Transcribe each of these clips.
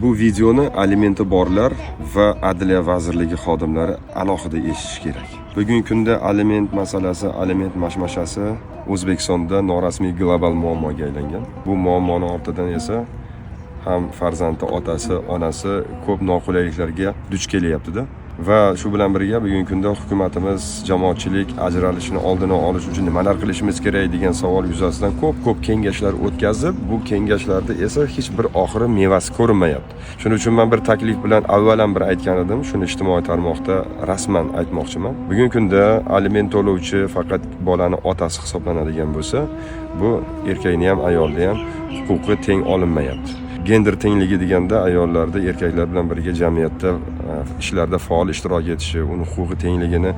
Bu videoni alimenti borlar va Adliya vazirligi xodimlari alohida eshitish kerak. Bugungi kunda aliment masalasi, aliment mashmashasi O'zbekistonda norasmiy global muammoga aylangan. Bu muammoni ortidan esa ham farzandi, otasi, onasi ko'p noqulayliklarga duch kelyapti-da. Va shu bilan birga bugungi kunda hukumatimiz jamoatchilik ajralishini oldini olish uchun nimalar qilishimiz kerak degan savol yuzasidan ko'p kengashlar o'tkazib, bu kengashlarda esa hech bir oxiri mevasi ko'rinmayapti. Shuning uchun men bir taklif bilan avvalan aytgan edim, shuni ijtimoiy tarmoqda rasman aytmoqchiman. Bugungi kunda aliment to'lovchi faqat bolani otasi hisoblanadigan bo'lsa, bu erkakni ham, ayolni ham huquqi teng olinmayapti. Gender tengligi deganda ayollarda erkaklar bilan birga jamiyatda ishlarda faol ishtirok etishi, uni huquqiy tengligini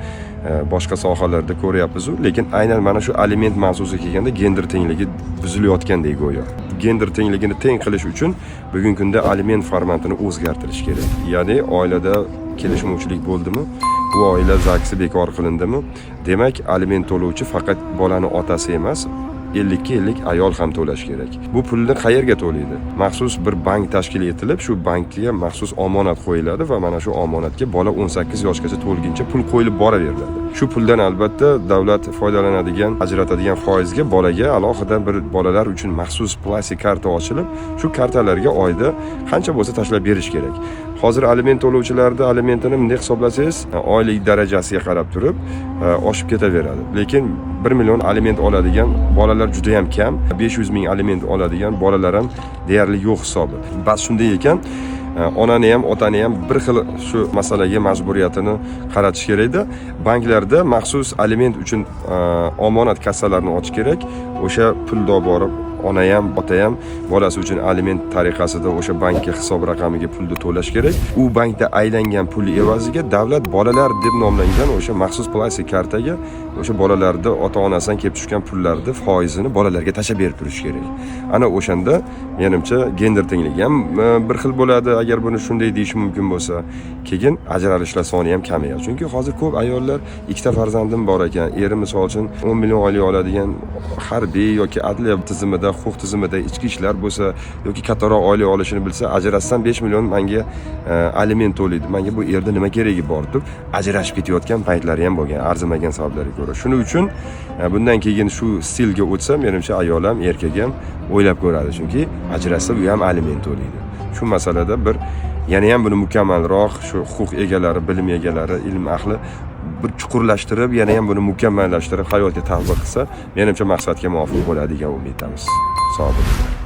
boshqa sohalarda ko'ryapmiz, lekin aynan mana shu aliment mavzusiga kelganda gender tengligi buzilayotgandek go'yo. Gender tengligini teng qilish uchun bugungi kunda aliment formatini o'zgartirish kerak. Ya'ni oilada kelishmovchilik bo'ldimi, bu oila zaksi bekor qilindimi, demak aliment to'lovchi faqat bolani otasi emas, 50-50 ayol ham to'lash kerak. Bu pulni qayerga to'laydi? Maxsus bir bank tashkil etilib, shu bankga maxsus omonat qo'yiladi va mana shu omonatga bola 18 yoshgacha to'lguncha pul qo'yilib boraveriladi. Shu puldan albatta davlat foydalanadigan, ajratadigan foizga bolaga alohida bir bolalar uchun maxsus plastik karta ochilib, shu kartalarga oyda qancha bo'lsa tashlab berish kerak. Hozir aliment to'lovchilarda alimentini bunday hisoblasangiz, oylik darajasiga qarab turib oshib ketaveradi. Lekin 1 million aliment oladigan bolalar juda ham kam, 500 ming aliment oladigan bolalar ham deyarli yo'q hisobi. Bas shunday ekan, onani ham, otani ham bir xil shu masalaga majburiyatini qaratish kerak-da. Banklarda maxsus aliment uchun omonat kassalarini ochish kerak. O'sha pulda borib ona ham, ota ham bolasi uchun aliment tariqasida o'sha bankka hisob raqamiga pulni to'lash kerak. U bankda aylangan pul evaziga davlat bolalar deb nomlangan o'sha maxsus plastik kartaga o'sha bolalarda ota-onasidan kelib tushgan pullarni foizini bolalarga tashab berib turish kerak. Ana o'shanda menimcha gender tengligi ham bir xil bo'ladi agar buni shunday deyish mumkin bo'lsa. Keyin ajralishlar soni ham kamayadi. Chunki hozir ko'p ayollar ikkita farzandim bor ekan, eri misol uchun 10 million oylik oladigan harbiy yoki adliya tizimida, huquq tizimida ichki ishlar bo'lsa yoki kattaroq oylik olishini bilsa, ajratsam 5 million menga aliment to'laydi. Menga bu yerda nima keragi bor deb ajrashib ketayotgan paytlari ham bo'lgan, arzimagan sabablarga ko'ra. Shuning uchun bundan keyin shu stilga o'tsam, menimcha ayol ham, erkak ham o'ylab ko'radi, chunki ajrasa u ham aliment to'laydi. Shu masalada bir yana ham buni mukammalroq shu huquq egalari, bilim egalari, ilm ahli bir chuqurlashtirib, yana ham buni mukammallashtirib hayotga tatbiq qilsa, menimcha maqsadga muvofiq bo'ladi degan umiddamiz. Sog' bo'linglar.